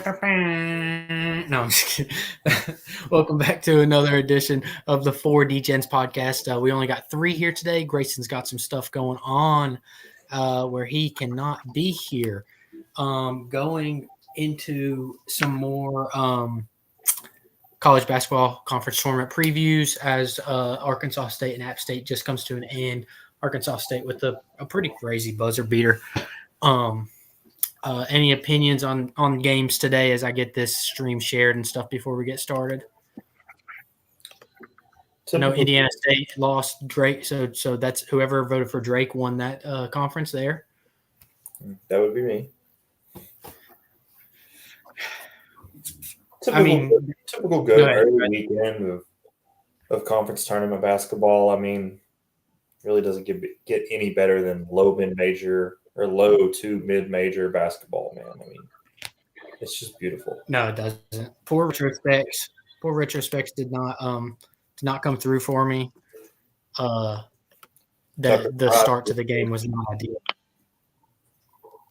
No, I'm just kidding. Welcome back to another edition of the 4D-Gens podcast. We only got 3 here today. Grayson's got some stuff going on where he cannot be here. Going into some more college basketball conference tournament previews as Arkansas State and App State just comes to an end. Arkansas State with a pretty crazy buzzer beater. Any opinions on games today as I get this stream shared and stuff before we get started? I know Indiana State lost Drake, so that's whoever voted for Drake won that conference there. That would be me. Typical good early weekend of conference tournament basketball. I mean, really doesn't get any better than low mid-major or low to mid-major basketball, man. I mean, it's just beautiful. No, it doesn't. Poor retrospects did not come through for me. The start to the game was not ideal.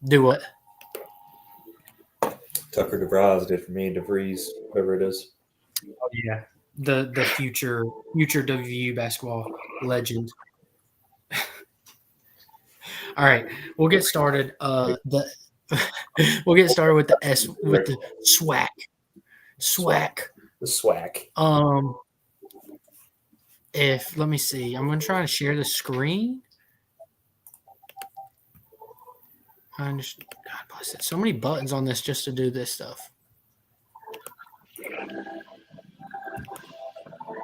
Do what? Tucker DeVries did for me, DeVries, whatever it is. Oh yeah, the future WVU basketball legend. All right, we'll get started. We'll get started with the SWAC. The SWAC. Let me see, I'm gonna try to share the screen. God bless it. So many buttons on this just to do this stuff.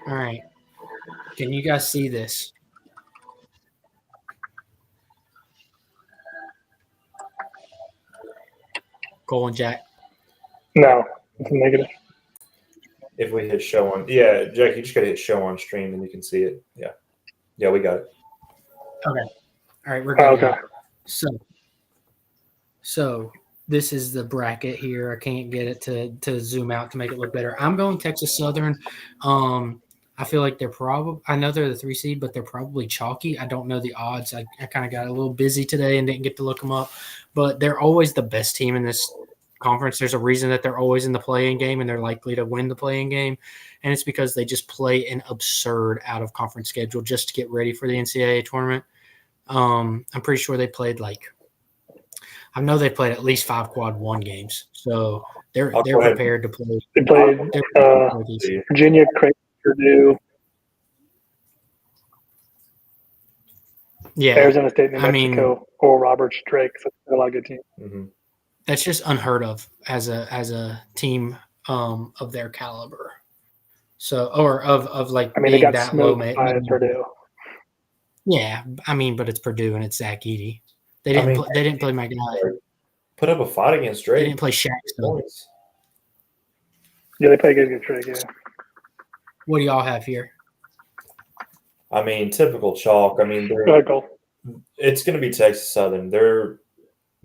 All right. Can you guys see this? Cole and Jack? No, it's a negative. If we hit show on, yeah, Jack, you just got to hit show on stream and you can see it. Yeah, we got it. Okay. All right, we're good. Okay. So this is the bracket here. I can't get it to zoom out to make it look better. I'm going Texas Southern. I feel like I know they're the 3 seed, but they're probably chalky. I don't know the odds. I kind of got a little busy today and didn't get to look them up. But they're always the best team in this conference. There's a reason that they're always in the play-in game and they're likely to win the play-in game. And it's because they just play an absurd out-of-conference schedule just to get ready for the NCAA tournament. I'm pretty sure they played I know they played at least 5 quad 1 games. So they're prepared to play. They played Virginia, Creighton, Purdue. Yeah. Arizona State, New Mexico, Oral Roberts, Drake. So they're a lot of good teams. Mm-hmm. That's just unheard of as a team of their caliber. So, or of being they got that low. By Purdue. Yeah, but it's Purdue and it's Zach Edey. They didn't play my guy. Put up a fight against Drake. They didn't play Shaq. So. Yeah, they play good against Drake. Yeah. What do y'all have here? Typical chalk. It's going to be Texas Southern.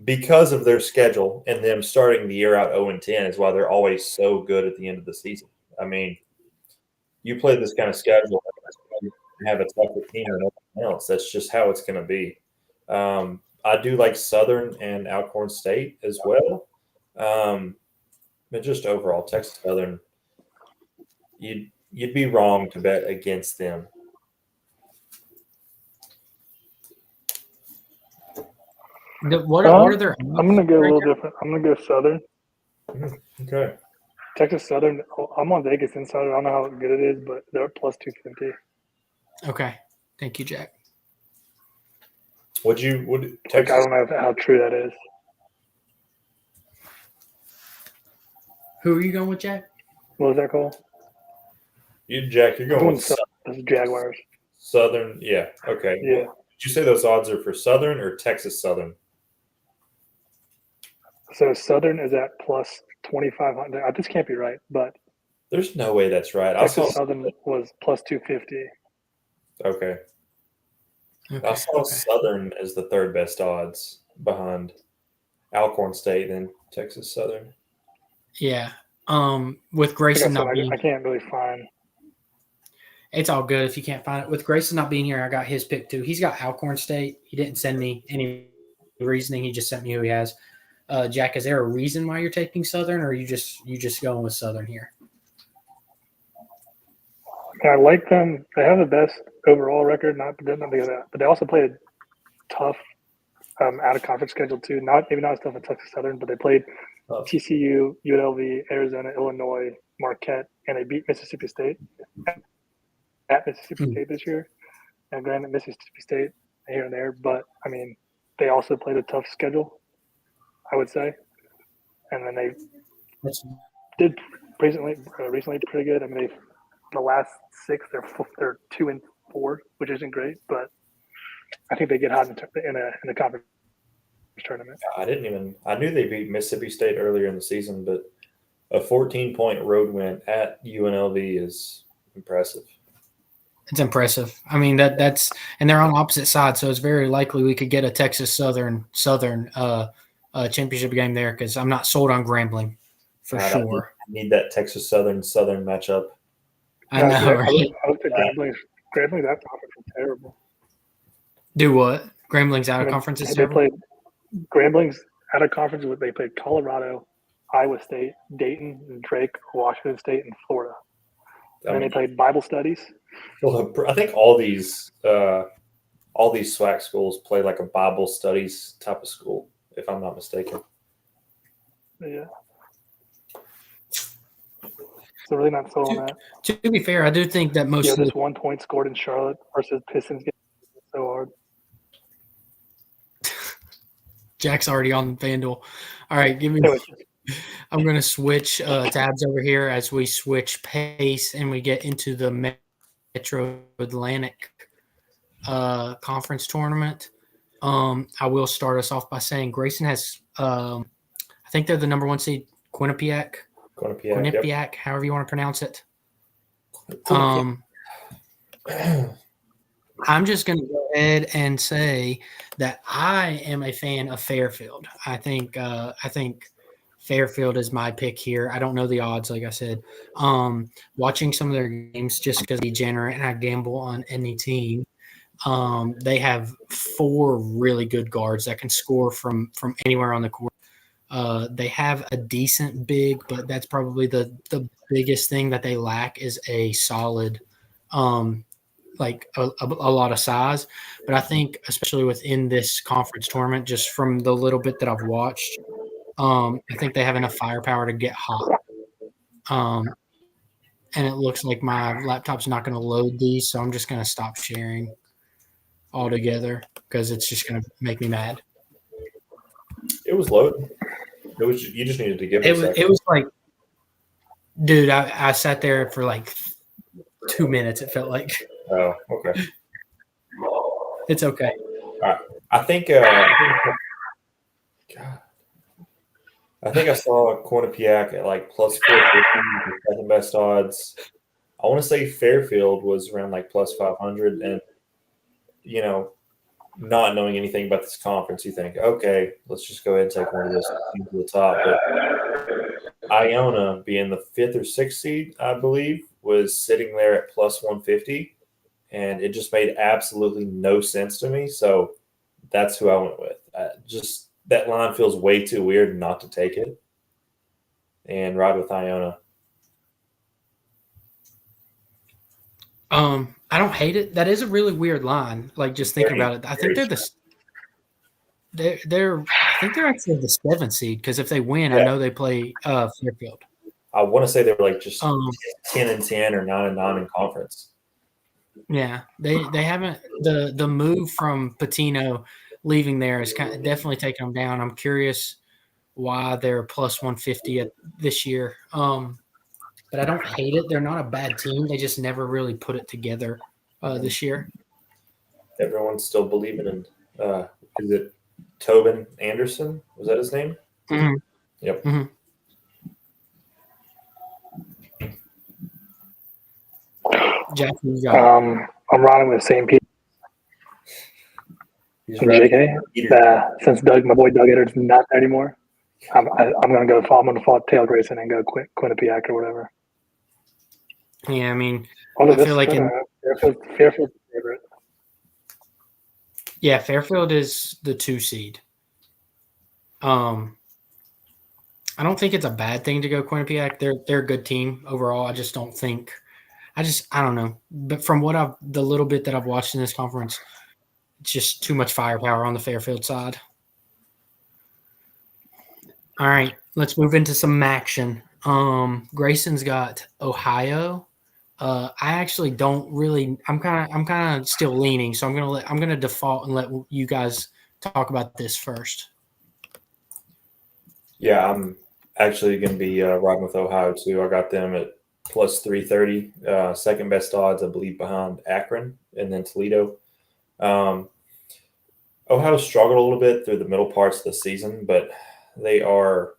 Because of their schedule and them starting the year out 0-10 is why they're always so good at the end of the season. You play this kind of schedule and have a tougher team than anything else. That's just how it's going to be. I do like Southern and Alcorn State as well. But just overall, Texas Southern, you'd be wrong to bet against them. What are their? I'm going to go a little different. I'm going to go Southern. Okay. Texas Southern. I'm on Vegas Insider. I don't know how good it is, but they're plus 250. Okay. Thank you, Jack. Texas? I don't know how true that is. Who are you going with, Jack? What was that called? Jack, you're going with Southern. Jaguars. Southern, yeah. Okay. Yeah. Did you say those odds are for Southern or Texas Southern? So Southern is at plus 2,500. This can't be right, but there's no way that's right. Texas Southern was plus 250. Okay. I saw Southern as the third best odds behind Alcorn State and Texas Southern. Yeah. With Grayson not being, I can't really find. It's all good if you can't find it. With Grayson not being here, I got his pick too. He's got Alcorn State. He didn't send me any reasoning. He just sent me who he has. Jack, is there a reason why you're taking Southern, or are you just going with Southern here? I like them. They have the best overall record, not together, but they also played a tough out of conference schedule too. Maybe not as tough as Texas Southern, but they played TCU, UNLV, Arizona, Illinois, Marquette, and they beat Mississippi State at Mississippi State this year. And granted, Mississippi State here and there, but I mean, they also played a tough schedule, I would say. And then they did recently pretty good. I mean, the last 6, they're 2-4, which isn't great, but I think they get hot in a conference tournament. I knew they beat Mississippi State earlier in the season, but a 14-point road win at UNLV is impressive. It's impressive. I mean, that's and they're on opposite sides, so it's very likely we could get a Texas Southern championship game there, because I'm not sold on Grambling for sure. I need that Texas Southern matchup. I know, right? I would say Grambling's out of conference is terrible. Do what? Grambling's out of conference is terrible? Grambling's out of conference. They played Colorado, Iowa State, Dayton, Drake, Washington State, and Florida. And then they played Bible studies. Well, I think all these SWAC schools play like a Bible studies type of school, if I'm not mistaken. Yeah. So really not sold on that. To be fair, I do think that most of this 1 point scored in Charlotte versus Pistons game so hard. Jack's already on FanDuel. All right, I'm going to switch tabs over here as we switch pace and we get into the Metro Atlantic conference tournament. I will start us off by saying Grayson has, I think they're the number 1 seed, Quinnipiac, yep. However you want to pronounce it. I'm just going to go ahead and say that I am a fan of Fairfield. I think Fairfield is my pick here. I don't know the odds, like I said. Watching some of their games, just because I'm degenerate and I gamble on any team, they have 4 really good guards that can score from anywhere on the court. They have a decent big, but that's probably the biggest thing that they lack is a solid like a lot of size. But I think especially within this conference tournament, just from the little bit that I've watched, I think they have enough firepower to get hot. And it looks like my laptop's not going to load these, so I'm just going to stop sharing altogether because it's just going to make me mad. It was loading. You just needed to give it. It was like, dude, I sat there for like 2 minutes. It felt like. Oh, okay. It's okay. All right. I think I saw Quinnipiac at like plus 450, second best odds. I want to say Fairfield was around like plus 500, and not knowing anything about this conference, you think, okay, let's just go ahead and take one of those teams to the top. But Iona, being the 5th or 6th seed, I believe, was sitting there at plus 150, and it just made absolutely no sense to me. So that's who I went with. Just that line feels way too weird not to take it and ride with Iona. I don't hate it. That is a really weird line. Like just thinking about it, I think they're actually the 7th seed because if they win, I know they play Fairfield. I want to say they were like just 10-10 or 9-9 in conference. Yeah, they haven't the move from Patino leaving there is definitely taking them down. I'm curious why they're plus 150 this year. But I don't hate it. They're not a bad team. They just never really put it together this year. Everyone's still believing in is it Tobin Anderson? Was that his name? Mm-hmm. Yep. Mm-hmm. Jack, I'm riding with the same people. Since my boy Doug Edwards is not there anymore, I'm going to follow Tail Grayson and go Quinnipiac or whatever. Yeah, I mean, I feel like Fairfield's favorite. Yeah, Fairfield is the 2 seed. I don't think it's a bad thing to go Quinnipiac. They're a good team overall. I just don't think. I don't know. But from the little bit that I've watched in this conference, it's just too much firepower on the Fairfield side. All right, let's move into some action. Grayson's got Ohio. I actually don't really. I'm kind of still leaning, so I'm gonna default and let you guys talk about this first. Yeah, I'm actually going to be riding with Ohio too. I got them at plus 330, second best odds, I believe, behind Akron and then Toledo. Ohio struggled a little bit through the middle parts of the season, but they are,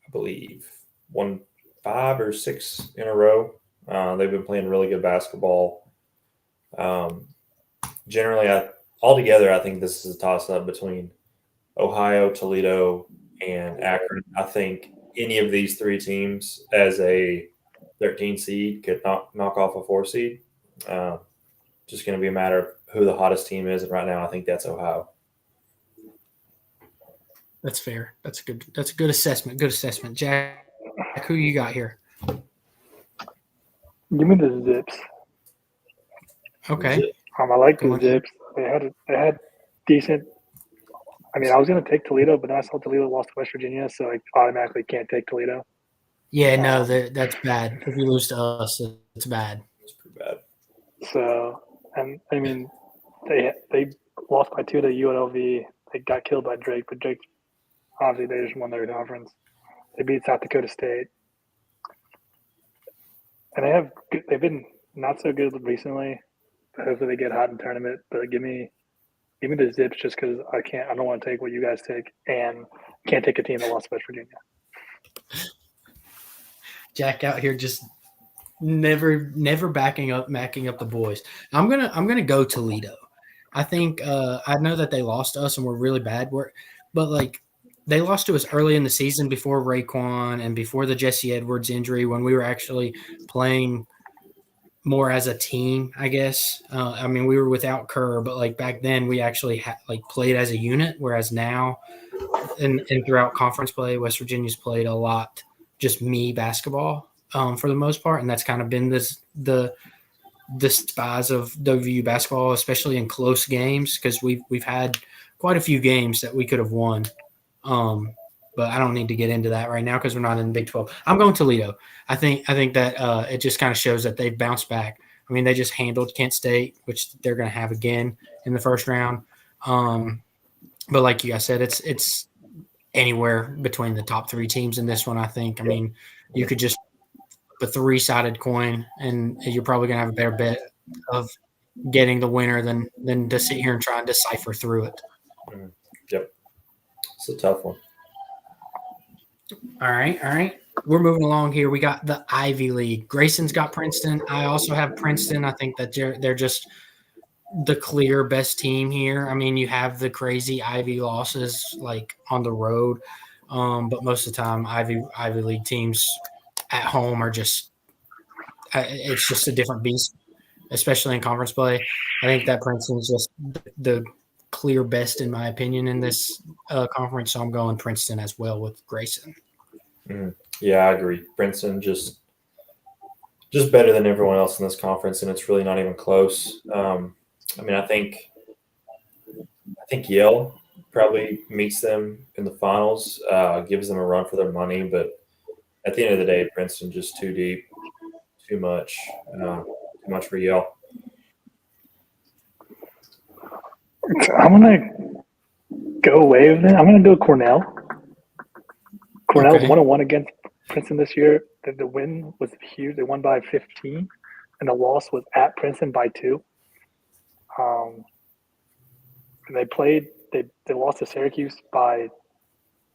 I believe, won 5 or 6 in a row. They've been playing really good basketball. Generally, altogether, I think this is a toss-up between Ohio, Toledo, and Akron. I think any of these 3 teams as a 13 seed could knock off a 4 seed. Just going to be a matter of who the hottest team is, and right now I think that's Ohio. That's fair. That's a good assessment. Good assessment. Jack, who you got here? Give me the Zips. Okay. I like the Zips. They had decent. I mean, I was going to take Toledo, but then I saw Toledo lost to West Virginia, so I automatically can't take Toledo. Yeah, no, that's bad. If you lose to us, it's bad. It's pretty bad. So, and I mean, they lost by 2 to UNLV. They got killed by Drake, but Drake, obviously, they just won their conference. They beat South Dakota State. And they've been not so good recently. Hopefully they get hot in the tournament, but give me the Zips just because I don't want to take what you guys take, and can't take a team that lost to West Virginia. Jack out here just never backing up the boys. I'm gonna go Toledo. I think I know that they lost to us and we're really bad, but like they lost to us early in the season before Raekwon and before the Jesse Edwards injury when we were actually playing more as a team, I guess. I mean, we were without Kerr, but like back then we actually played as a unit, whereas now and throughout conference play, West Virginia's played a lot just me basketball for the most part, and that's kind of been the despise of WVU basketball, especially in close games, because we've had quite a few games that we could have won. But I don't need to get into that right now because we're not in the Big 12. I'm going Toledo. I think that it just kind of shows that they've bounced back. I mean, they just handled Kent State, which they're going to have again in the first round. But like you guys said, it's anywhere between the top 3 teams in this one, I think. I mean, you could just a 3-sided coin, and you're probably going to have a better bet of getting the winner than to sit here and try and decipher through it. Yep. It's a tough one. All right. We're moving along here. We got the Ivy League. Grayson's got Princeton. I also have Princeton. I think that they're just the clear best team here. I mean, you have the crazy Ivy losses like on the road, but most of the time Ivy League teams at home are just it's just a different beast, especially in conference play. I think that Princeton's just the clear best in my opinion in this conference, so I'm going Princeton as well with Grayson. Yeah, I agree. Princeton just better than everyone else in this conference, and it's really not even close. I mean, I think Yale probably meets them in the finals, gives them a run for their money, but at the end of the day, Princeton just too deep, too much for Yale. I'm gonna go away with it. I'm gonna go Cornell. Cornell's 1-1 against Princeton this year. The win was huge. They won by 15, and the loss was at Princeton by 2. And they lost to Syracuse by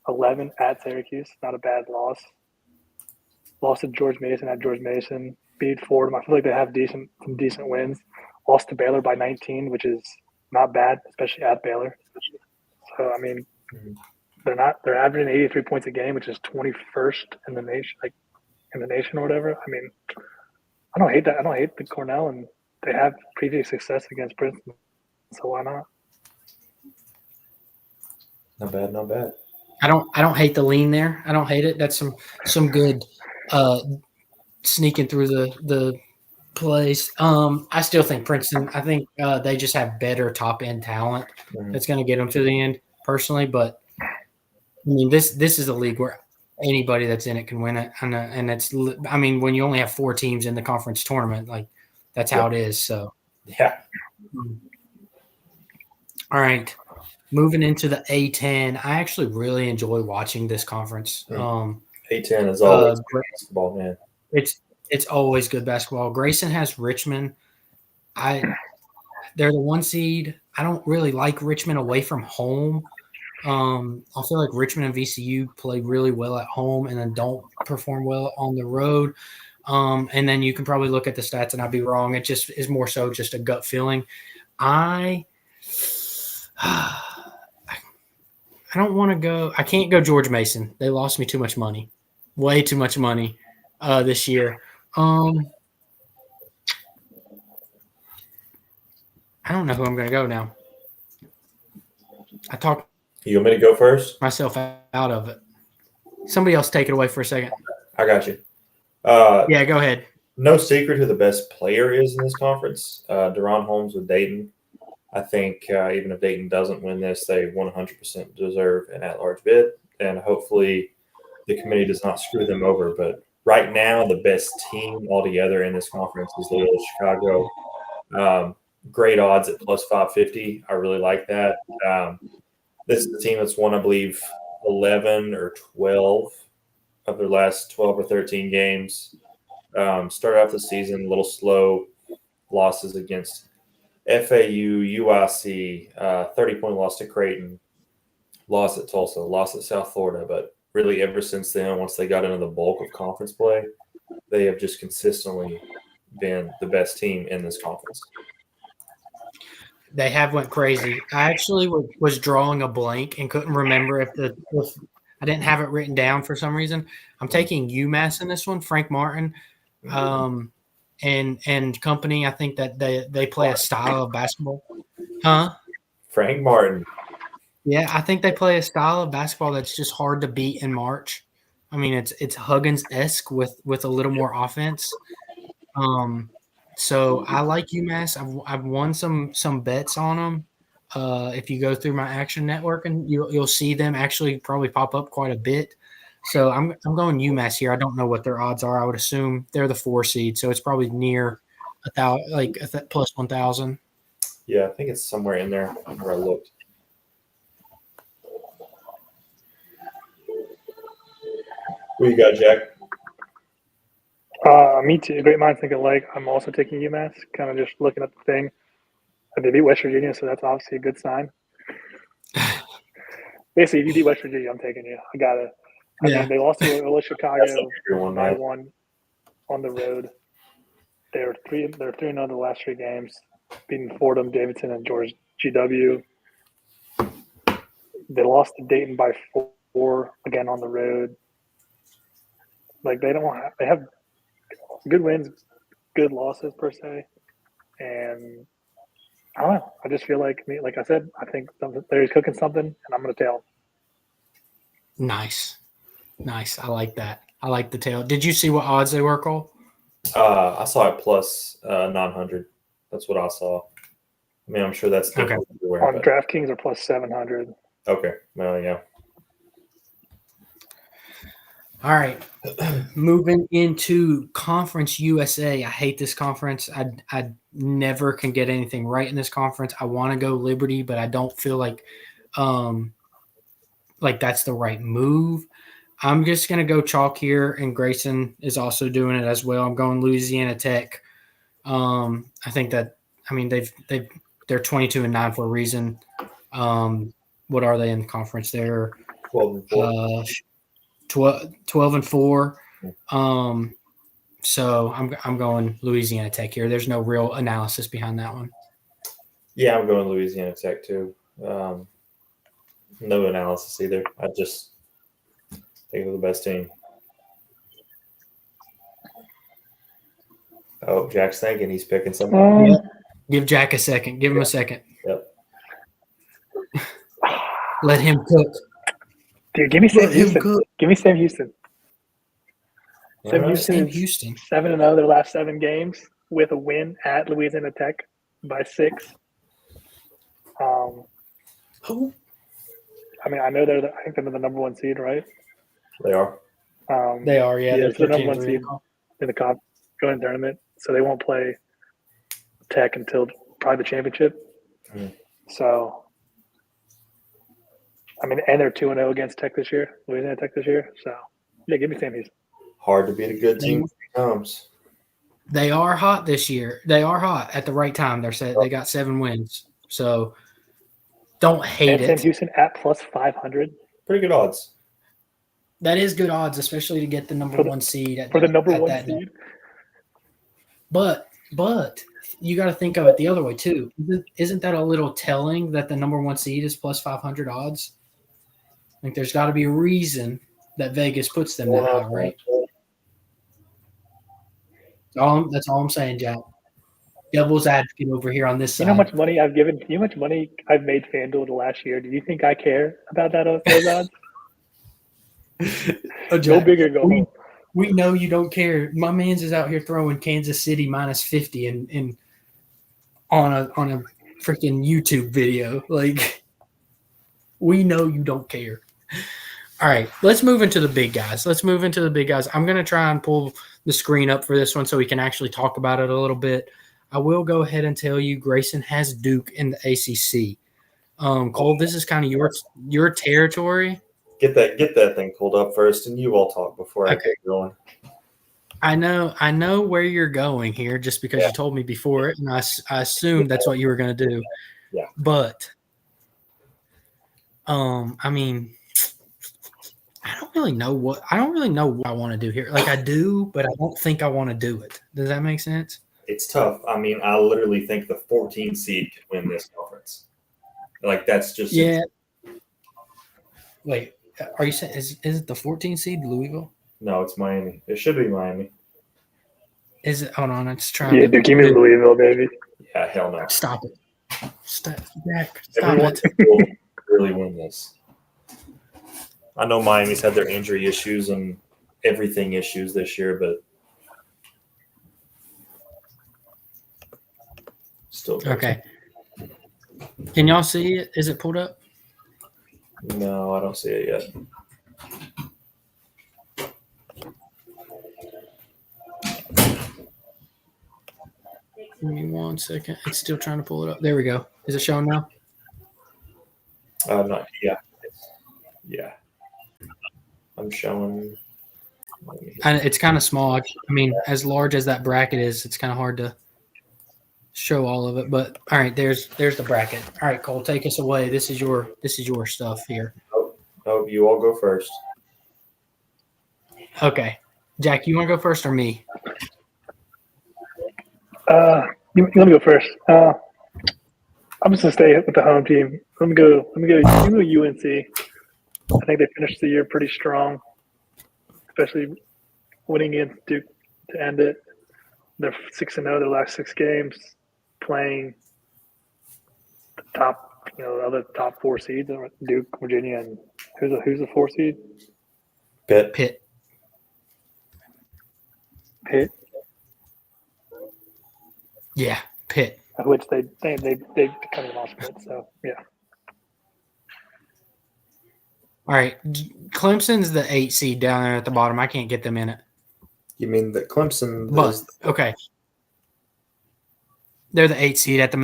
11 at Syracuse. Not a bad loss. Lost to George Mason at George Mason. Beat Fordham. I feel like they have some decent wins. Lost to Baylor by 19, which is not bad, especially at Baylor. So I mean, they're averaging 83 points a game, which is 21st in the nation, or whatever. I mean, I don't hate that. I don't hate the Cornell, and they have previous success against Princeton, so why not? Not bad. I don't hate the lean there. I don't hate it. That's some good sneaking through the plays. I still think Princeton. I think they just have better top end talent that's going to get them to the end. Personally, but I mean this is a league where anybody that's in it can win it, and it's. I mean, when you only have 4 teams in the conference tournament, like that's how it is. So yeah. All right. Moving into the A10, I actually really enjoy watching this conference. A10 is always good basketball, man. It's always good basketball. Grayson has Richmond. They're the 1 seed. I don't really like Richmond away from home. I feel like Richmond and VCU play really well at home and then don't perform well on the road. And then you can probably look at the stats and I'd be wrong. It just is more so just a gut feeling. I don't want to go. I can't go George Mason. They lost me too much money, way too much money this year. I don't know who I'm going to go now. I talked. You want me to go first? Myself out of it. Somebody else take it away for a second. I got you. Yeah, go ahead. No secret who the best player is in this conference. Deron Holmes with Dayton. I think even if Dayton doesn't win this, they 100% deserve an at-large bid, and hopefully the committee does not screw them over. But right now, the best team altogether in this conference is Loyola Chicago. Great odds at plus 550. I really like that. This is a team that's won, I believe, 11 or 12 of their last 12 or 13 games. Started off the season a little slow, losses against FAU, UIC, 30-point loss to Creighton, loss at Tulsa, loss at South Florida. But really ever since then, once they got into the bulk of conference play, they have just consistently been the best team in this conference. They have went crazy. I actually was drawing a blank and couldn't remember if I didn't have it written down for some reason. I'm taking UMass in this one, Frank Martin. And company, I think that they play a style of basketball. Huh? Frank Martin. Yeah, I think they play a style of basketball that's just hard to beat in March. I mean, it's Huggins-esque with a little more offense. So I like UMass. I've won some bets on them. If you go through my Action Network, and you'll see them actually probably pop up quite a bit. So I'm going UMass here. I don't know what their odds are. I would assume they're the 4 seed, so it's probably near plus 1,000. Yeah, I think it's somewhere in there where I looked. Who you got, Jack? Me too. Great minds think alike. I'm also taking UMass. Kind of just looking at the thing. They beat West Virginia, so that's obviously a good sign. Basically, if you beat West Virginia, I'm taking you. I got it. I mean, they lost to Loyola Chicago by 1 on the road. They're 3-0 the last 3 games, beating Fordham, Davidson, and George GW. They lost to Dayton by 4 again on the road. Like they have good wins, good losses per se, and I don't know. I just feel like I said, I think Larry's cooking something, and I'm going to tail. Nice. I like that. I like the tail. Did you see what odds they were, Cole? I saw it plus 900. That's what I saw. I mean, I'm sure that's okay. Everywhere, on DraftKings or plus 700. Okay. Well, yeah. All right. Moving into Conference USA. I hate this conference. I never can get anything right in this conference. I want to go Liberty, but I don't feel like that's the right move. I'm just going to go chalk here, and Grayson is also doing it as well. I'm going Louisiana Tech. I think that they're 22-9 for a reason. What are they in the conference? They're 12-4. So I'm going Louisiana Tech here. There's no real analysis behind that one. Yeah, I'm going Louisiana Tech too. No analysis either. I just think they're the best team. Oh, Jack's thinking he's picking something. Yep. Give Jack a second. Give him a second. Yep. Let him cook. Dude, give me Sam Houston. Give me Sam Houston. Sam Houston. 7-0 their last 7 games with a win at Louisiana Tech by 6. Who? I mean, I know I think they're the number 1 seed, right? They are. They are, yeah. They're the number 1 seed in the comp going tournament, so they won't play Tech until probably the championship. So, I mean, and they're 2-0 against Tech this year, Louisiana Tech this year. So, yeah, give me Sam Houston. Hard to beat a good team when it comes. They are hot this year. They are hot at the right time. They got 7 wins. So don't hate it. Sam Houston at plus 500. Pretty good odds. That is good odds, especially to get the number 1 seed. For the number 1 seed. But you got to think of it the other way too. Isn't that a little telling that the number 1 seed is plus 500 odds? Like there's got to be a reason that Vegas puts them that high, right? That's all I'm saying, Jack. Devil's advocate over here on this side. You know how much money I've given? You know how much money I've made FanDuel the last year? Do you think I care about those odds? Go big or go home. We know you don't care. My man's is out here throwing Kansas City minus 50 and on a freaking YouTube video. Like, we know you don't care. All right, let's move into the big guys. I'm going to try and pull the screen up for this one so we can actually talk about it a little bit. I will go ahead and tell you Grayson has Duke in the ACC. Cole, this is kind of your territory. Get that thing pulled up first, and you all talk before I get going. I know where you're going here just because you told me before it, and I assumed that's what you were going to do. Yeah. But, I mean, I don't really know what I want to do here. Like I do, but I don't think I want to do it. Does that make sense? It's tough. I mean, I literally think the 14 seed could win this conference. Like that's just Wait, are you saying is it the 14 seed Louisville? No, it's Miami. It should be Miami. Is it? Hold on, it's trying. Yeah, dude, give me Louisville, baby. Yeah, hell no. Stop it. Stop Everyone it. will really win this. I know Miami's had their injury issues and everything issues this year, but still good. Okay. Can y'all see it? Is it pulled up? No, I don't see it yet. Give me 1 second. It's still trying to pull it up. There we go. Is it showing now? Not yeah. Yeah. I'm showing. It's kind of small. I mean, as large as that bracket is, it's kind of hard to show all of it. But all right, there's the bracket. All right, Cole, take us away. This is your stuff here. Oh, you all go first. Okay, Jack, you want to go first or me? Let me go first. I'm just gonna stay with the home team. Let me go UNC. I think they finished the year pretty strong, especially winning against Duke to end it. They're 6-0 their last 6 games, playing the top, other top 4 seeds: Duke, Virginia, and who's the 4 seed? Pitt. Yeah, Pitt. Which they kind of lost Pitt. So yeah. All right, Clemson's the 8 seed down there at the bottom. I can't get them in it. You mean that Clemson? But okay, they're the 8 seed at the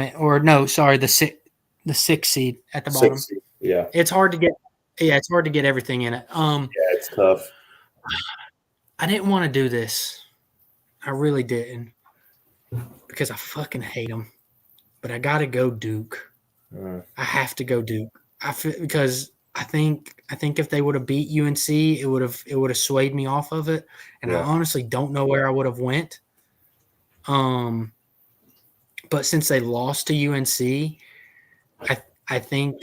the 6 seed at the bottom. 6 seed. Yeah, it's hard to get. Yeah, it's hard to get everything in it. Yeah, it's tough. I didn't want to do this. I really didn't, because I fucking hate them. But I gotta go Duke. I have to go Duke. Because I think if they would have beat UNC, it would have swayed me off of it, and I honestly don't know where I would have went. But since they lost to UNC, I think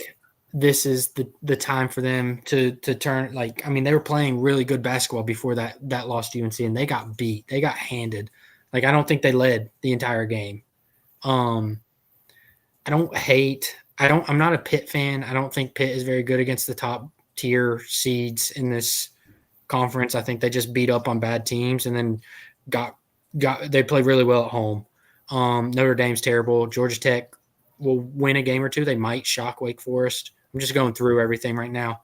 this is the time for them to turn. Like, I mean, they were playing really good basketball before that lost to UNC, and they got beat. They got handed. Like, I don't think they led the entire game. I'm not a Pitt fan. I don't think Pitt is very good against the top tier seeds in this conference. I think they just beat up on bad teams and then they played really well at home. Notre Dame's terrible. Georgia Tech will win a game or two. They might shock Wake Forest. I'm just going through everything right now.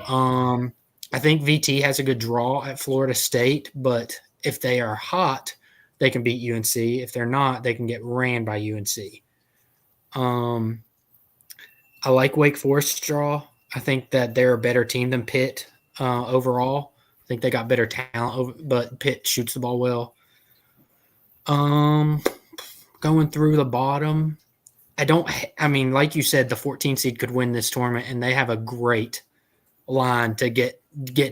I think VT has a good draw at Florida State, but if they are hot, they can beat UNC. If they're not, they can get ran by UNC. I like Wake Forest's draw. I think that they're a better team than Pitt overall. I think they got better talent, but Pitt shoots the ball well. Going through the bottom, like you said, the 14 seed could win this tournament, and they have a great line to get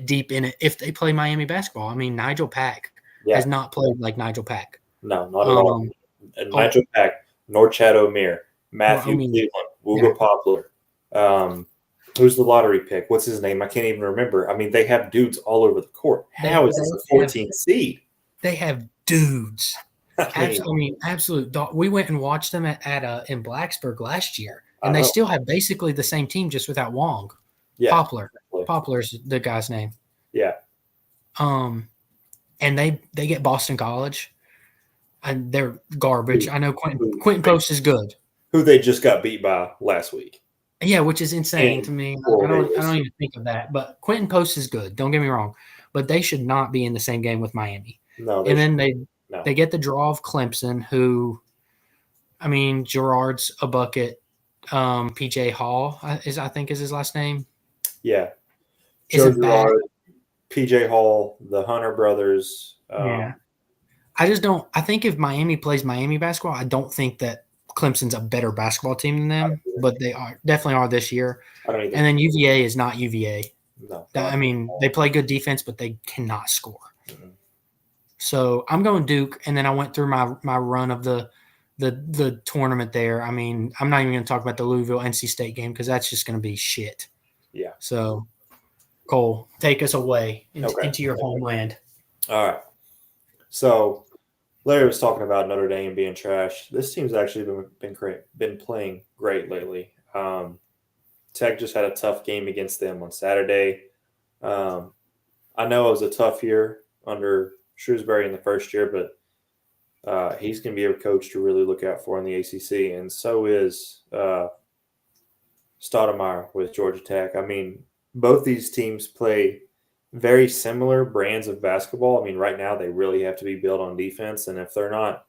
deep in it if they play Miami basketball. I mean, Nigel Pack has not played like Nigel Pack. No, not at all. And Nigel Pack, Norchad O'Meara, Matthew Cleveland, Wooga Poplar. Who's the lottery pick? What's his name? I can't even remember. I mean, they have dudes all over the court. How is this a 14 seed? They have dudes. Absolute. We went and watched them in Blacksburg last year, and they still have basically the same team, just without Wong. Yeah, Poplar. Exactly. Poplar's the guy's name. Yeah. And they get Boston College, and they're garbage. I know Quentin Post is good. Who they just got beat by last week. Yeah, which is insane to me. I don't even think of that. But Quentin Post is good. Don't get me wrong, but they should not be in the same game with Miami. No. They get the draw of Clemson, who, I mean, Gerard's a bucket. PJ Hall I think is his last name. Yeah. Joe Gerard, PJ Hall, the Hunter brothers. Yeah. I think if Miami plays Miami basketball, I don't think that Clemson's a better basketball team than them, but they definitely are this year. And then UVA is not UVA. No. I mean, they play good defense, but they cannot score. Mm-hmm. So I'm going Duke, and then I went through my run of the tournament there. I mean, I'm not even going to talk about the Louisville NC State game because that's just going to be shit. Yeah. So, Cole, take us away into your homeland. All right. So, Larry was talking about Notre Dame being trash. This team's actually been playing great lately. Tech just had a tough game against them on Saturday. I know it was a tough year under Shrewsbury in the first year, but he's going to be a coach to really look out for in the ACC, and so is Stoudemire with Georgia Tech. I mean, both these teams play very similar brands of basketball. I mean, right now they really have to be built on defense, and if they're not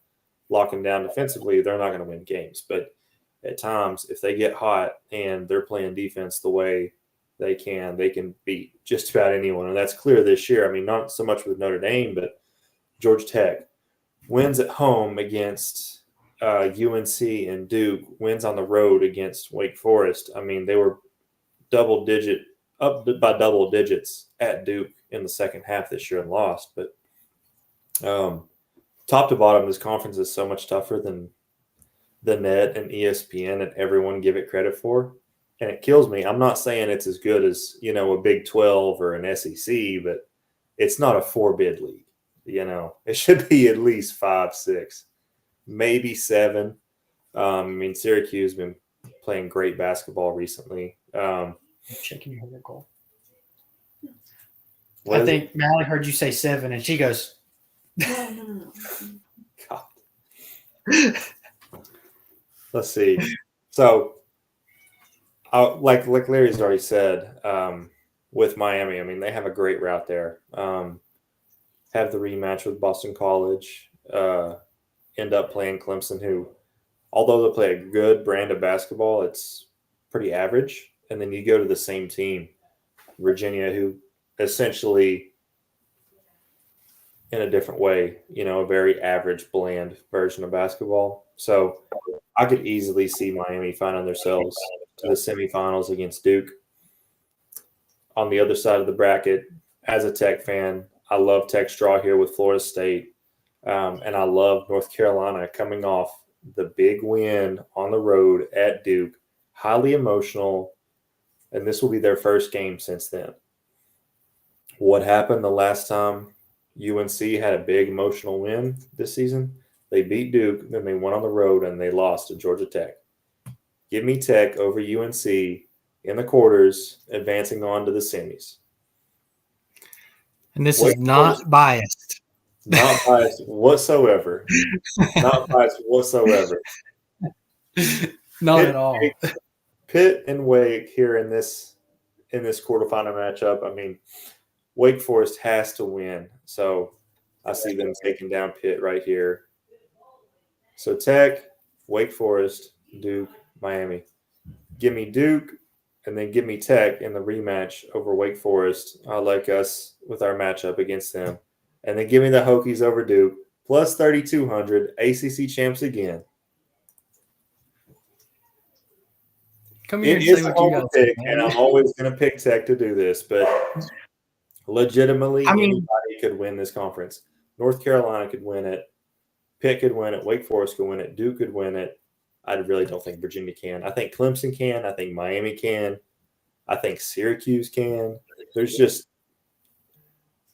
locking down defensively, they're not going to win games. But at times, if they get hot and they're playing defense the way they can beat just about anyone, and that's clear this year. I mean, not so much with Notre Dame, but Georgia Tech wins at home against UNC and Duke, wins on the road against Wake Forest. I mean, they were up by double digits at Duke in the second half this year and lost. But top to bottom, this conference is so much tougher than the Net and ESPN and everyone give it credit for. And it kills me. I'm not saying it's as good as, a Big 12 or an SEC, but it's not a 4-bid league. It should be at least 5, 6, maybe 7. I mean, Syracuse has been playing great basketball recently. Checking your hair, Cole. I think Mally heard you say 7, and she goes, No. God. Let's see. So, like Larry's already said, with Miami, I mean, they have a great route there. Have the rematch with Boston College, end up playing Clemson, who, although they play a good brand of basketball, it's pretty average. And then you go to the same team, Virginia, who essentially, in a different way, a very average, bland version of basketball. So I could easily see Miami finding themselves to the semifinals against Duke. On the other side of the bracket, as a Tech fan, I love Tech's draw here with Florida State. And I love North Carolina coming off the big win on the road at Duke. Highly emotional. And this will be their first game since then. What happened the last time UNC had a big emotional win this season? They beat Duke, then they went on the road and they lost to Georgia Tech. Give me Tech over UNC in the quarters, advancing on to the semis. And this is not biased. Not biased whatsoever. Not biased whatsoever. Not at all. Pitt and Wake here in this quarterfinal matchup. I mean, Wake Forest has to win. So I see them taking down Pitt right here. So Tech, Wake Forest, Duke, Miami. Give me Duke and then give me Tech in the rematch over Wake Forest. I like us with our matchup against them. And then give me the Hokies over Duke. Plus 3,200, ACC champs again. Come here It and is say a what you got to say, and I'm always going to pick Tech to do this, but legitimately, anybody could win this conference. North Carolina could win it. Pitt could win it. Wake Forest could win it. Duke could win it. I really don't think Virginia can. I think Clemson can. I think Miami can. I think Syracuse can. There's just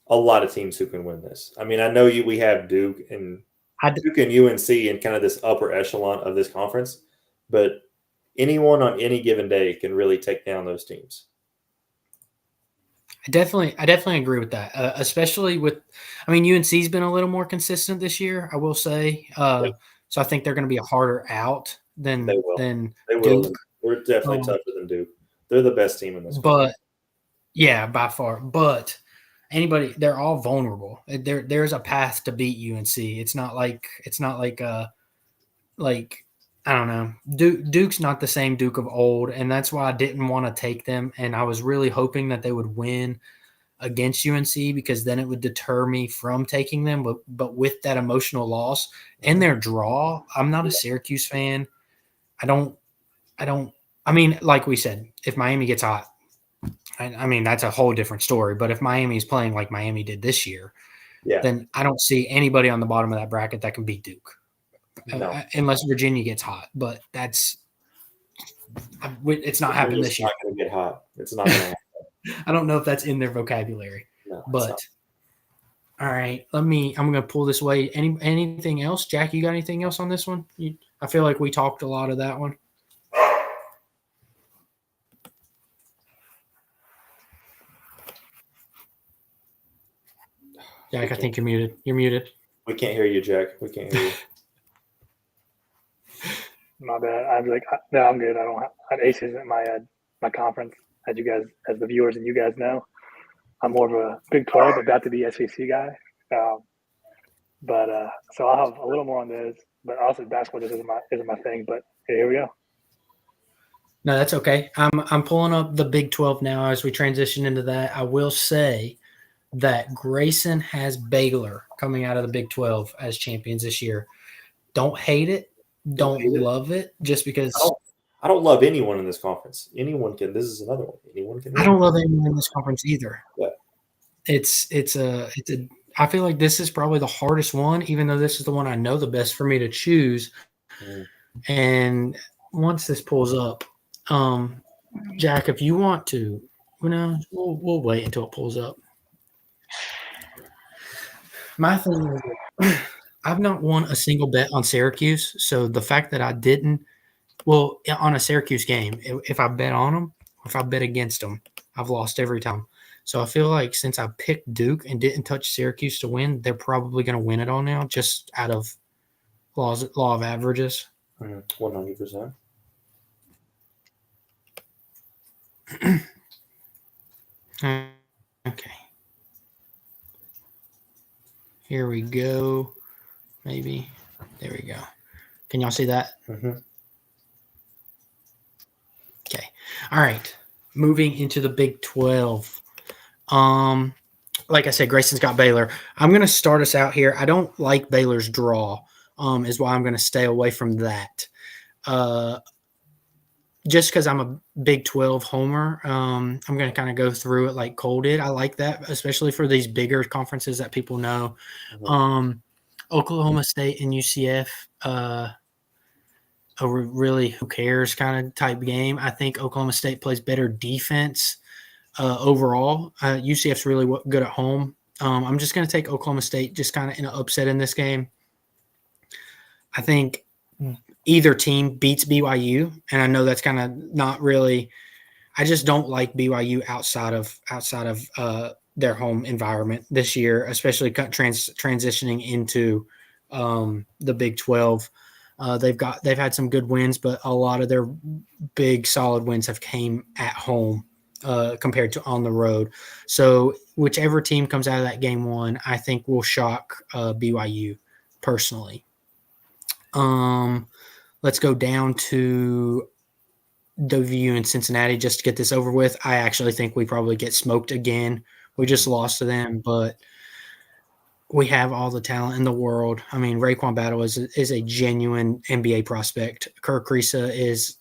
a lot of teams who can win this. I mean, I know we have Duke and UNC in kind of this upper echelon of this conference, but anyone on any given day can really take down those teams. I definitely agree with that, especially with – I mean, UNC's been a little more consistent this year, I will say. So I think they're going to be a harder out than They will. Duke. They're definitely tougher than Duke. They're the best team in this. But yeah, by far. But anybody, they're all vulnerable. There's a path to beat UNC. It's not like I don't know. Duke's not the same Duke of old, and that's why I didn't want to take them. And I was really hoping that they would win against UNC because then it would deter me from taking them. But with that emotional loss and their draw, I'm not a Syracuse fan. I mean, like we said, if Miami gets hot, I mean, that's a whole different story. But if Miami's playing like Miami did this year, then I don't see anybody on the bottom of that bracket that can beat Duke. No. Unless Virginia gets hot, but it's not happening this year. It's not going to get hot. It's not going to happen. I don't know if that's in their vocabulary. No, but all right, I'm going to pull this away. Anything else, Jack? You got anything else on this one? I feel like we talked a lot of that one. Jack, I think you're muted. You're muted. We can't hear you, Jack. We can't hear you. My bad. I'm like, no, I'm good. I don't have ACE isn't my conference, as the viewers and you guys know. I'm more of a Big 12, about to be SEC guy. So I'll have a little more on this, but also basketball just isn't my thing. But here we go. No, that's okay. I'm pulling up the Big 12 now as we transition into that. I will say that Grayson has Baylor coming out of the Big 12 as champions this year. Don't hate it. Don't love it just because I don't love anyone in this conference. Anyone can. This is another one. Anyone can. I don't love anyone in this conference either. Yeah. I feel like this is probably the hardest one, even though this is the one I know the best for me to choose. And once this pulls up, Jack, if you want to, we'll wait until it pulls up. My thing is, I've not won a single bet on Syracuse, so the fact that I didn't, on a Syracuse game, if I bet on them, if I bet against them, I've lost every time. So I feel like since I picked Duke and didn't touch Syracuse to win, they're probably going to win it all now, just out of law of averages. 100%. Okay. Here we go. Maybe. There we go. Can y'all see that? Mm-hmm. Okay. All right. Moving into the Big 12. Like I said, Grayson's got Baylor. I'm going to start us out here. I don't like Baylor's draw, is why I'm going to stay away from that. Just because I'm a Big 12 homer, I'm going to kind of go through it like Cole did. I like that, especially for these bigger conferences that people know. Mm-hmm. Oklahoma State and UCF, a really who cares kind of type game. I think Oklahoma State plays better defense overall. UCF's really good at home. I'm just going to take Oklahoma State just kind of in an upset in this game. I think either team beats BYU, and I know that's kind of not really I just don't like BYU outside of their home environment this year, especially transitioning into the Big 12. They've had some good wins, but a lot of their big solid wins have came at home compared to on the road. So whichever team comes out of that game one, I think will shock BYU personally. Let's go down to WVU and Cincinnati just to get this over with. I actually think we probably get smoked again. We just lost to them, but we have all the talent in the world. I mean, Raekwon Battle is a genuine NBA prospect. Kirk Risa is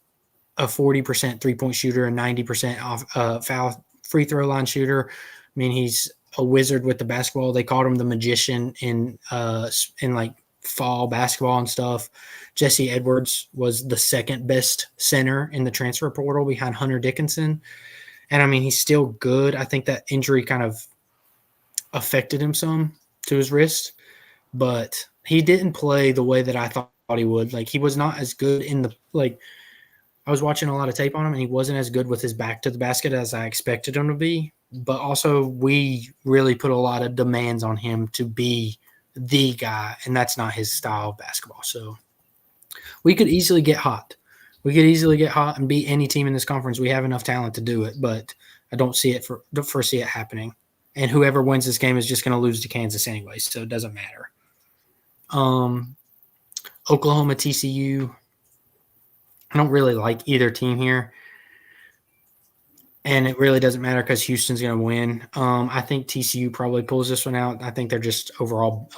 a 40% three-point shooter, a 90% off foul free throw line shooter. I mean, he's a wizard with the basketball. They called him the magician in like fall basketball and stuff. Jesse Edwards was the second best center in the transfer portal behind Hunter Dickinson. And I mean, he's still good. I think that injury kind of affected him some to his wrist, but he didn't play the way that I thought he would. Like, he was not as good I was watching a lot of tape on him, and he wasn't as good with his back to the basket as I expected him to be. But also, we really put a lot of demands on him to be the guy, and that's not his style of basketball. So we could easily get hot. We could easily get hot and beat any team in this conference. We have enough talent to do it, but I don't foresee it happening. And whoever wins this game is just going to lose to Kansas anyway, so it doesn't matter. Oklahoma, TCU. I don't really like either team here. And it really doesn't matter because Houston's going to win. I think TCU probably pulls this one out. I think they're just overall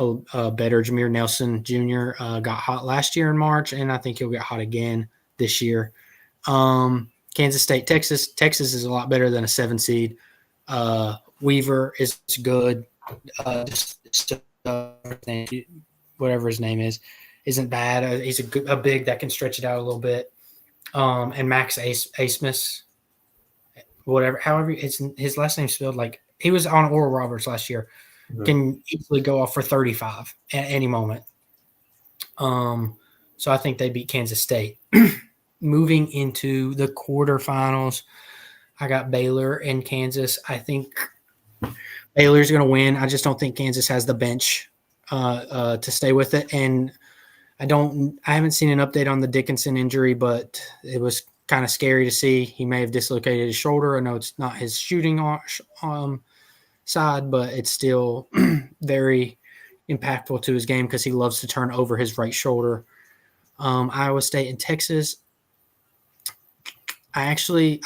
better. Jameer Nelson Jr. Got hot last year in March, and I think he'll get hot again this year. Kansas State, Texas. Texas is a lot better than a 7 seed. Weaver is good. Whatever his name is, isn't bad. He's a big that can stretch it out a little bit. And Max Asmus, however his last name's spelled, like he was on Oral Roberts last year, can easily go off for 35 at any moment. So I think they beat Kansas State. Moving into the quarterfinals, I got Baylor and Kansas. I think Baylor's going to win. I just don't think Kansas has the bench to stay with it. And I haven't seen an update on the Dickinson injury, but it was kind of scary to see. He may have dislocated his shoulder. I know it's not his shooting side, but it's still very impactful to his game because he loves to turn over his right shoulder. Iowa State and Texas. I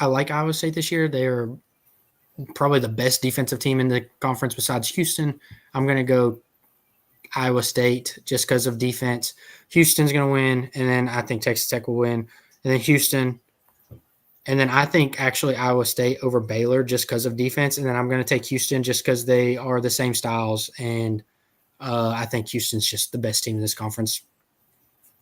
like Iowa State this year. They're probably the best defensive team in the conference besides Houston. I'm going to go Iowa State just because of defense. Houston's going to win, and then I think Texas Tech will win, and then Houston. And then I think actually Iowa State over Baylor just because of defense, and then I'm going to take Houston just because they are the same styles, and I think Houston's just the best team in this conference,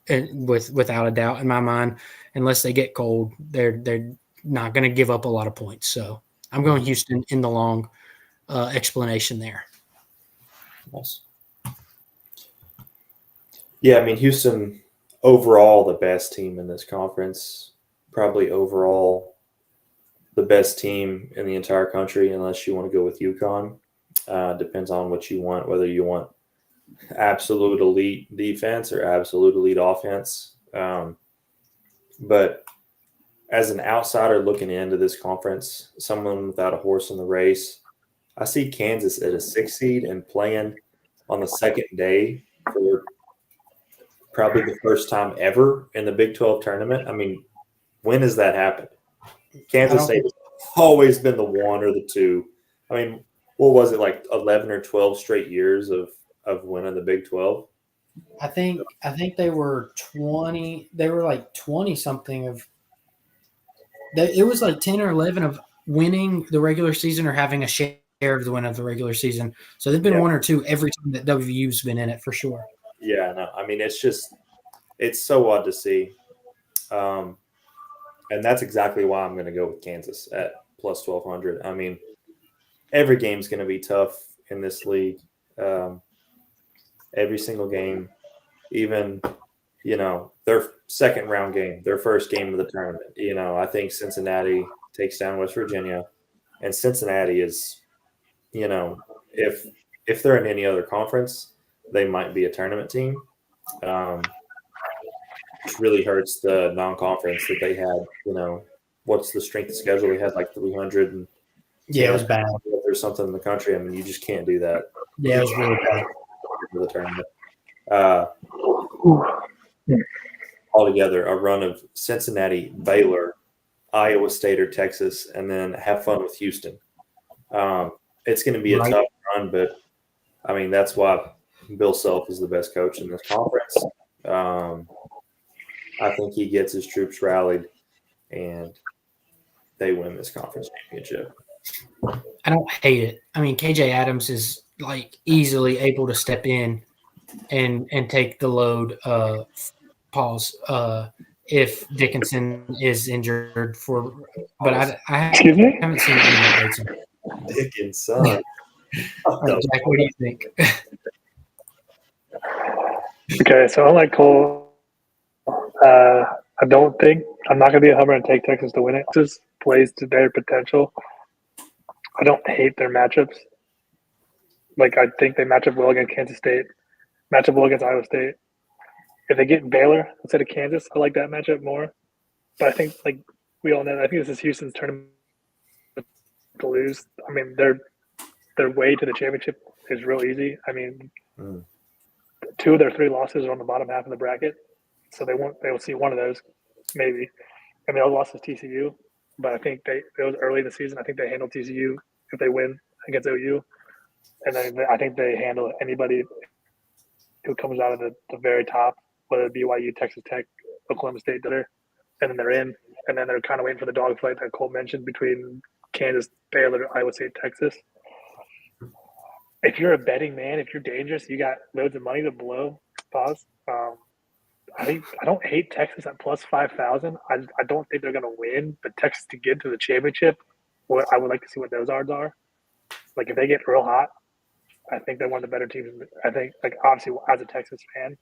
without a doubt in my mind. Unless they get cold, they're not going to give up a lot of points. So I'm going Houston in the long explanation there. Nice. Yeah, I mean, Houston, overall the best team in this conference, probably overall the best team in the entire country, unless you want to go with UConn. Depends on what you want, whether you want absolute elite defense or absolute elite offense. But as an outsider looking into this conference, someone without a horse in the race, I see Kansas at a 6 seed and playing on the second day for probably the first time ever in the Big 12 tournament. I mean, when has that happened? Kansas State has always been the 1 or the 2. I mean, what was it, like 11 or 12 straight years of winning the Big 12? I think they were 20. They were like 20 something of. It was like 10 or 11 of winning the regular season or having a share of the win of the regular season. So they've been 1 or 2 every time that WVU's been in it for sure. Yeah, no, I mean, it's so odd to see. And that's exactly why I'm going to go with Kansas at plus 1,200. I mean, every game's going to be tough in this league. Every single game, even, their second round game, their first game of the tournament. I think Cincinnati takes down West Virginia, and Cincinnati is, if they're in any other conference, they might be a tournament team. Which really hurts the non-conference that they had. What's the strength of schedule? They had like 300 and it was bad. Or something in the country. I mean, you just can't do that. Yeah, it was really bad for the tournament. Altogether, a run of Cincinnati, Baylor, Iowa State, or Texas, and then have fun with Houston. It's going to be a tough run, but I mean that's why Bill Self is the best coach in this conference. I think he gets his troops rallied, and they win this conference championship. I don't hate it. I mean, KJ Adams is like easily able to step in and take the load. If Dickinson is injured but I Excuse me? haven't seen any updates. Dickinson. Jack, what do you think? Okay, so unlike Cole, I'm not going to be a homer and take Texas to win it. Texas plays to their potential. I don't hate their matchups. Like, I think they match up well against Kansas State, match up well against Iowa State. If they get Baylor instead of Kansas, I like that matchup more. But I think, like we all know, I think this is Houston's tournament to lose. I mean, their way to the championship is real easy. I mean, 2 of their 3 losses are on the bottom half of the bracket, so they will see one of those maybe. And the other loss is TCU, but I think it was early in the season. I think they handle TCU if they win against OU, and then I think they handle anybody who comes out of the very top, whether it be BYU, Texas Tech, Oklahoma State, and then they're in. And then they're kind of waiting for the dogfight that Cole mentioned between Kansas, Baylor, Iowa State, Texas. If you're a betting man, if you're dangerous, you got loads of money to blow. Pause. I don't hate Texas at plus 5,000. I don't think they're going to win, but Texas to get to the championship, I would like to see what those odds are. Like if they get real hot, I think they're one of the better teams. I think, like obviously as a Texas fan,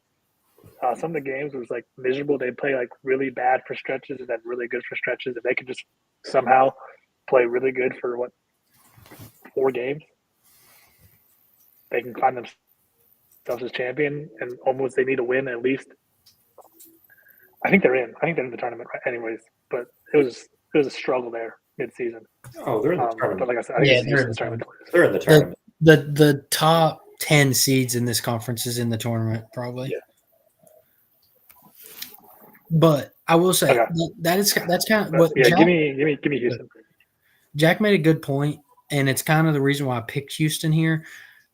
some of the games was like miserable. They play like really bad for stretches and then really good for stretches. If they could just somehow play really good for 4 games, they can find themselves as champion, and almost they need to win at least. I think they're in. I think they're in the tournament, anyways. But it was a struggle there mid-season. Oh, they're in the tournament. But like I said, I think they're in the tournament. They're in the tournament. The top 10 seeds in this conference is in the tournament, probably. Yeah. But I will say that's kind of what. Yeah, give me Houston. Jack made a good point, and it's kind of the reason why I picked Houston here.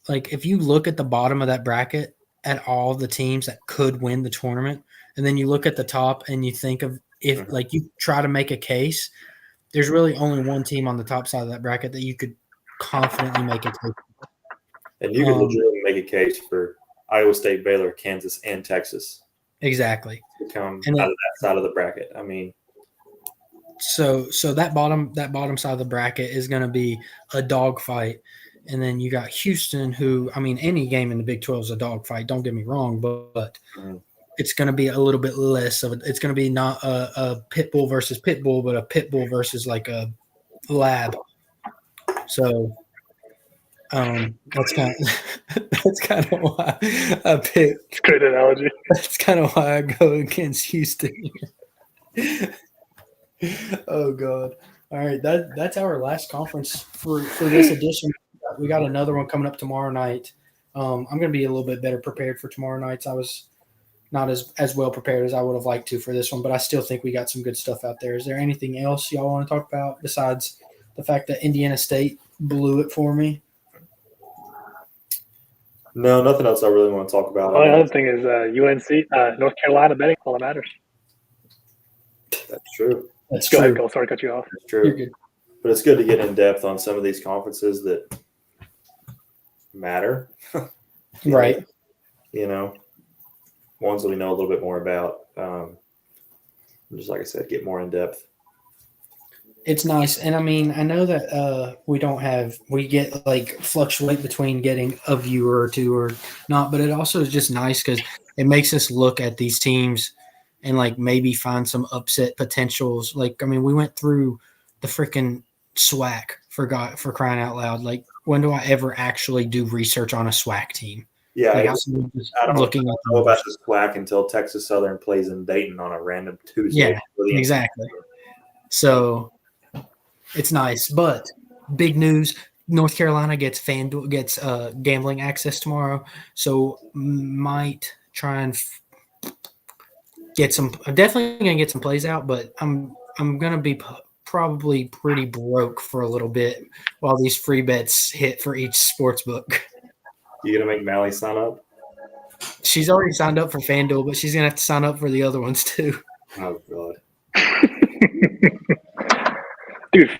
Like, if you look at the bottom of that bracket at all the teams that could win the tournament, and then you look at the top and you think of if like you try to make a case, there's really only one team on the top side of that bracket that you could confidently make a case. And you can legitimately make a case for Iowa State, Baylor, Kansas, and Texas. Exactly. To come out of that side of the bracket. I mean, so that bottom side of the bracket is going to be a dogfight, and then you got Houston, who I mean, any game in the Big 12 is a dogfight. Don't get me wrong, but it's going to be a little bit less of it. It's going to be not a pit bull versus pit bull, but a pit bull versus like a lab. So. That's kind of why I picked. Great analogy. That's kind of why I go against Houston. Oh God! All right, that's our last conference for this edition. We got another one coming up tomorrow night. I'm going to be a little bit better prepared for tomorrow night. I was not as well prepared as I would have liked to for this one, but I still think we got some good stuff out there. Is there anything else y'all want to talk about besides the fact that Indiana State blew it for me? No, nothing else I really want to talk about. Well, the other thing is UNC, North Carolina betting, all that matters. That's true. Go ahead, Cole. Sorry to cut you off. That's true. But it's good to get in depth on some of these conferences that matter. Right. Ones that we know a little bit more about. Just like I said, get more in depth. It's nice. And I mean, I know that we get like fluctuate between getting a viewer or two or not, but it also is just nice because it makes us look at these teams and like maybe find some upset potentials. Like, I mean, we went through the freaking SWAC for crying out loud. Like, when do I ever actually do research on a SWAC team? Yeah, like, I don't know about the SWAC until Texas Southern plays in Dayton on a random Tuesday. Yeah, exactly. So it's nice, but big news: North Carolina gets FanDuel gets gambling access tomorrow, so might try and get some. I'm definitely gonna get some plays out, but I'm gonna be probably pretty broke for a little bit while these free bets hit for each sports book. You gonna make Mally sign up? She's already signed up for FanDuel, but she's gonna have to sign up for the other ones too. Oh God. Dude,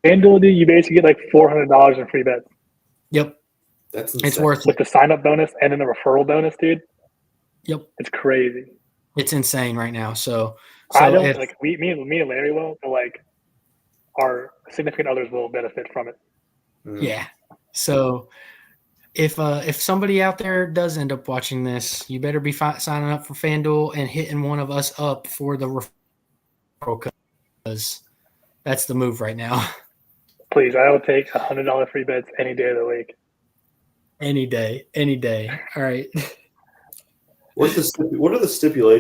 FanDuel, dude, you basically get like $400 in free bets. Yep. That's insane. It's worth with the sign-up bonus and then the referral bonus, dude. Yep. It's crazy. It's insane right now. So I don't like me and Larry will, but like our significant others will benefit from it. Yeah. So if somebody out there does end up watching this, you better be signing up for FanDuel and hitting one of us up for the referral, because that's the move right now. Please, I will take $100 free bets any day of the week. Any day. All right. What are the stipulations